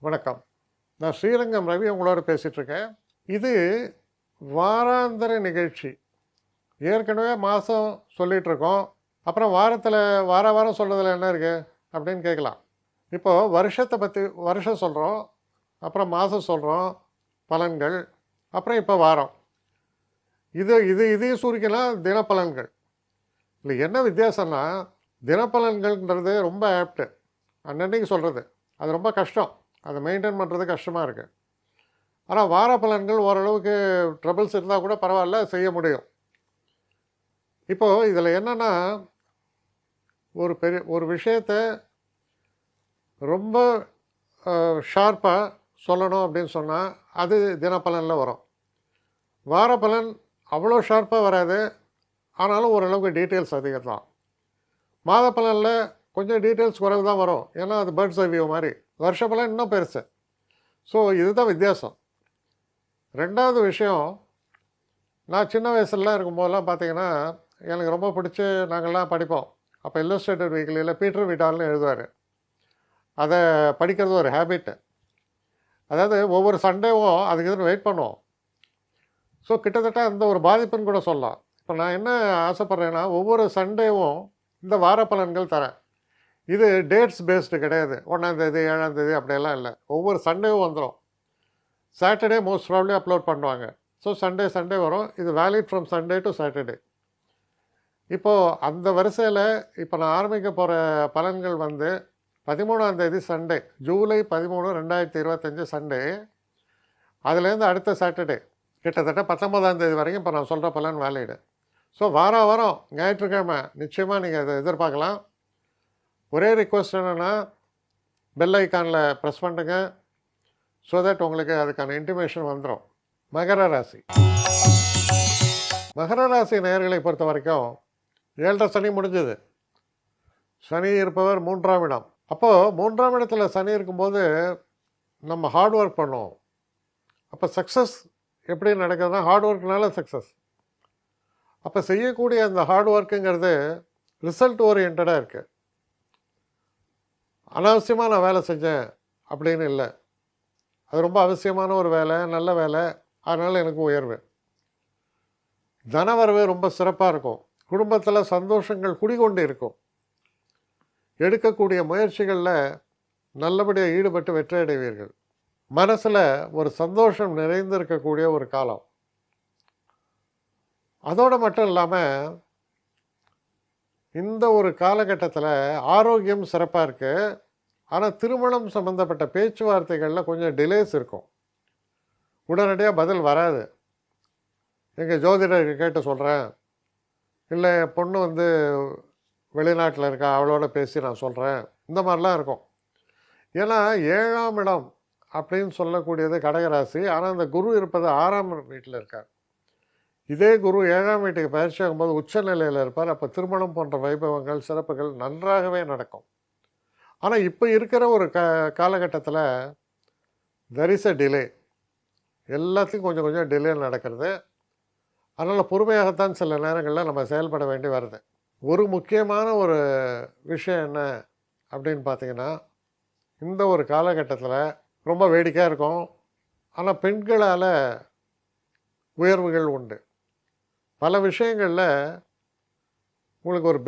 வணக்கம். நான் ஸ்ரீரங்கம் ரவி உங்களோட பேசிகிட்ருக்கேன். இது வாராந்திர நிகழ்ச்சி. ஏற்கனவே மாதம் சொல்லிகிட்ருக்கோம். அப்புறம் வாரத்தில் வாரம் சொல்கிறதுல என்ன இருக்குது அப்படின்னு கேட்கலாம். இப்போது வருஷத்தை பற்றி வருஷம் சொல்கிறோம், அப்புறம் மாதம் சொல்கிறோம், பலன்கள், அப்புறம் இப்போ வாரம். இதையும் சுருக்கினால் தினப்பலன்கள். இல்லை என்ன வித்தியாசம்னா, தினப்பலன்கள்ன்றது ரொம்ப ஆப்டு, அன்னன்னைக்கு சொல்கிறது. அது ரொம்ப கஷ்டம், அதை மெயின்டைன் பண்ணுறது கஷ்டமாக இருக்குது. ஆனால் வார பலன்கள் ஓரளவுக்கு ட்ரபிள்ஸ் இருந்தால் கூட பரவாயில்ல, செய்ய முடியும். இப்போது இதில் என்னென்னா, ஒரு விஷயத்தை ரொம்ப ஷார்ப்பாக சொல்லணும் அப்படின்னு சொன்னால் அது தினப்பலனில் வரும். வார பலன் அவ்வளோ ஷார்ப்பாக வராது, ஆனாலும் ஓரளவுக்கு டீட்டெயில்ஸ் அதிகம் தான். மாத பலனில் கொஞ்சம் டீட்டெயில்ஸ் குறைவு தான் வரும், ஏன்னா அது பேர்ட்ஸ் ஐ வியூ மாதிரி. வருஷ பலன் இன்னும் பெருசு. ஸோ இதுதான் வித்தியாசம். ரெண்டாவது விஷயம், நான் சின்ன வயசுலாம் இருக்கும்போதெல்லாம் பார்த்தீங்கன்னா எனக்கு ரொம்ப பிடிச்சி நாங்கள்லாம் படிப்போம். அப்போ இல்லஸ்ட்ரேட்டட் வீக்லியில் பீட்டர் விட்டால்னு எழுதுவார். அதை படிக்கிறது ஒரு ஹேபிட்டு. அதாவது ஒவ்வொரு சண்டேவும் அதுக்கு எதுவும் வெயிட் பண்ணுவோம். ஸோ கிட்டத்தட்ட அந்த ஒரு பாதிப்புன்னு கூட சொல்லலாம். இப்போ நான் என்ன ஆசைப்பட்றேன்னா, ஒவ்வொரு சண்டேவும் இந்த வார பலன்கள் தரேன். இது டேட்ஸ் பேஸ்டு கிடையாது, 1ஆம் தேதி 7ஆம் தேதி அப்படியெல்லாம் இல்லை. ஒவ்வொரு சண்டேவும் வந்துடும். சாட்டர்டே மோஸ்ட் ப்ராப்ளி அப்லோட் பண்ணுவாங்க. ஸோ சண்டே வரும். இது valid from Sunday to Saturday. இப்போது அந்த வரிசையில் இப்போ நான் ஆரம்பிக்க போகிற பலன்கள் வந்து 13ஆம் தேதி சண்டே, ஜூலை 13, 2025 சண்டே. அதுலேருந்து அடுத்த சாட்டர்டே கிட்டத்தட்ட 19ஆம் தேதி வரைக்கும் இப்போ நான் சொல்கிற பலன் வேலிடு. ஸோ வாரம் ஞாயிற்றுக்கிழமை நிச்சயமாக நீங்கள் அதை எதிர்பார்க்கலாம். ஒரே ரிக்வஸ்ட் என்னென்னா, பெல் ஐக்கானில் ப்ரெஸ் பண்ணுங்க, ஸோ தட் உங்களுக்கு அதுக்கான இன்டிமேஷன் வந்துடும். மகர ராசி. மகர ராசி நேயர்களை பொறுத்த வரைக்கும் 7.5 சனி முடிஞ்சது. சனி இருப்பவர் 3ஆம் இடம். அப்போது 3ஆம் இடத்துல சனி இருக்கும்போது நம்ம ஹார்ட் ஒர்க் பண்ணுவோம். அப்போ சக்ஸஸ் எப்படி நடக்குதுன்னா, ஹார்ட் ஒர்க்னால சக்ஸஸ். அப்போ செய்யக்கூடிய அந்த ஹார்ட் ஒர்க்குங்கிறது ரிசல்ட் ஓரியன்டாக இருக்குது. அனாவசியமாக நான் வேலை செஞ்சேன் அப்படின்னு இல்லை, அது ரொம்ப அவசியமான ஒரு வேலை, நல்ல வேலை, அதனால் எனக்கு உயர்வு. தனவரவு ரொம்ப சிறப்பாக இருக்கும். குடும்பத்தில் சந்தோஷங்கள் குடிகொண்டு இருக்கும். எடுக்கக்கூடிய முயற்சிகளில் நல்லபடியாக ஈடுபட்டு வெற்றி அடைவீர்கள். மனசில் ஒரு சந்தோஷம் நிறைந்திருக்கக்கூடிய ஒரு காலம். அதோடு மட்டும் இல்லாமல் இந்த ஒரு காலகட்டத்தில் ஆரோக்கியம் சிறப்பாக இருக்குது. ஆனால் திருமணம் சம்மந்தப்பட்ட பேச்சுவார்த்தைகளில் கொஞ்சம் டிலேஸ் இருக்கும். உடனடியாக பதில் வராது. எங்கள் ஜோதிடர் கேட்டு சொல்கிறேன், இல்லை பொண்ணு வந்து வெளிநாட்டில் இருக்கா, அவளோட பேசி நான் சொல்கிறேன், இந்த மாதிரிலாம் இருக்கும். ஏன்னா 7ஆம் இடம் அப்படின்னு சொல்லக்கூடியது கடகராசி. ஆனால் அந்த குரு இருப்பது 6ஆம் வீட்டில் இருக்கார். இதே குரு 7ஆம் வீட்டுக்கு பயிற்சி ஆகும்போது உச்சநிலையில் இருப்பார். அப்போ திருமணம் போன்ற வைபவங்கள், சிறப்புகள் நன்றாகவே நடக்கும். ஆனால் இப்போ இருக்கிற ஒரு காலகட்டத்தில் தெர் இஸ் அ டிலே. எல்லாத்துக்கும் கொஞ்சம் டிலே நடக்கிறது. அதனால் பொறுமையாகத்தான் சில நேரங்களில் நம்ம செயல்பட வேண்டி வருது. ஒரு முக்கியமான ஒரு விஷயம் என்ன அப்படின்னு பார்த்தீங்கன்னா, இந்த ஒரு காலகட்டத்தில் ரொம்ப வேடிக்கையாக இருக்கும். ஆனால் பெண்களால் உயர்வுகள் உண்டு. பல விஷயங்களில் உங்களுக்கு ஒரு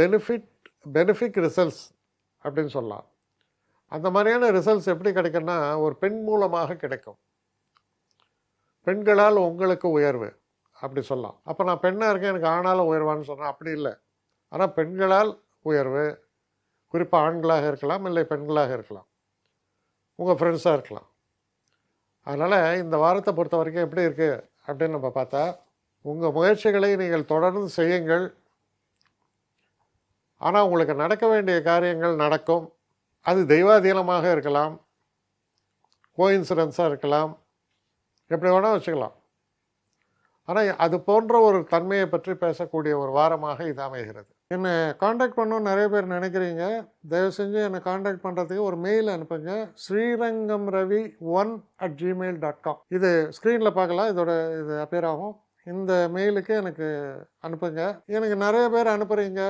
பெனிஃபிக் ரிசல்ட்ஸ் அப்படின்னு சொல்லலாம். அந்த மாதிரியான ரிசல்ட்ஸ் எப்படி கிடைக்குன்னா, ஒரு பெண் மூலமாக கிடைக்கும். பெண்களால் உங்களுக்கு உயர்வு அப்படி சொல்லலாம். அப்போ நான் பெண்ணாக இருக்கேன், எனக்கு ஆணால் உயர்வான்னு சொன்னேன், அப்படி இல்லை. ஆனால் பெண்களால் உயர்வு, குறிப்பாக ஆண்களாக இருக்கலாம், இல்லை பெண்களாக இருக்கலாம், உங்கள் ஃப்ரெண்ட்ஸாக இருக்கலாம். அதனால் இந்த வாரத்தை பொறுத்த வரைக்கும் எப்படி இருக்குது அப்படின்னு நம்ம பார்த்தா, உங்கள் முயற்சிகளை நீங்கள் தொடர்ந்து செய்யுங்கள். ஆனால் உங்களுக்கு நடக்க வேண்டிய காரியங்கள் நடக்கும். அது தெய்வாதீனமாக இருக்கலாம், கோஇன்சிடென்ஸாக இருக்கலாம், எப்படி வேணால் வச்சுக்கலாம். ஆனால் அது போன்ற ஒரு தன்மையை பற்றி பேசக்கூடிய ஒரு வாரமாக இது அமைகிறது. என்னை காண்டாக்ட் பண்ணணும்னு நிறைய பேர் நினைக்கிறீங்க. தயவு செஞ்சு என்னை காண்டாக்ட் பண்ணுறதுக்கு ஒரு மெயில் அனுப்புங்க, srirangamravi1@gmail.com. இது ஸ்க்ரீனில் பார்க்கலாம், இது அப்பியர் ஆகும். இந்த மெயிலுக்கு எனக்கு அனுப்புங்க. எனக்கு நிறைய பேர் அனுப்புகிறீங்க,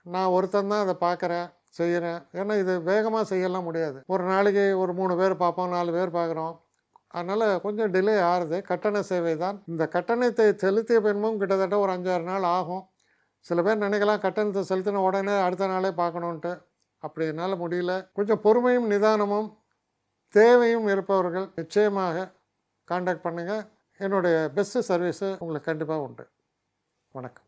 நான் ஒருத்தன் தான் அதை பார்க்குறேன். செய்கிறேன். ஏன்னா இது வேகமாக செய்யலாம் முடியாது. ஒரு நாளைக்கு ஒரு 3 பேர் பார்ப்போம், 4 பேர் பார்க்குறோம். அதனால் கொஞ்சம் டிலே ஆகுது. கட்டண சேவை தான். இந்த கட்டணத்தை செலுத்திய பின்பும் கிட்டத்தட்ட ஒரு 5, 6 நாள் ஆகும். சில பேர் நினைக்கலாம் கட்டணத்தை செலுத்தின உடனே அடுத்த நாளே பார்க்கணுன்ட்டு. அப்படி என்னால் முடியல. கொஞ்சம் பொறுமையும் நிதானமும் தேவையும் இருப்பவர்கள் நிச்சயமாக கான்டாக்ட் பண்ணுங்கள். என்னுடைய பெஸ்ட்டு சர்வீஸு உங்களுக்கு கண்டிப்பாக உண்டு. வணக்கம்.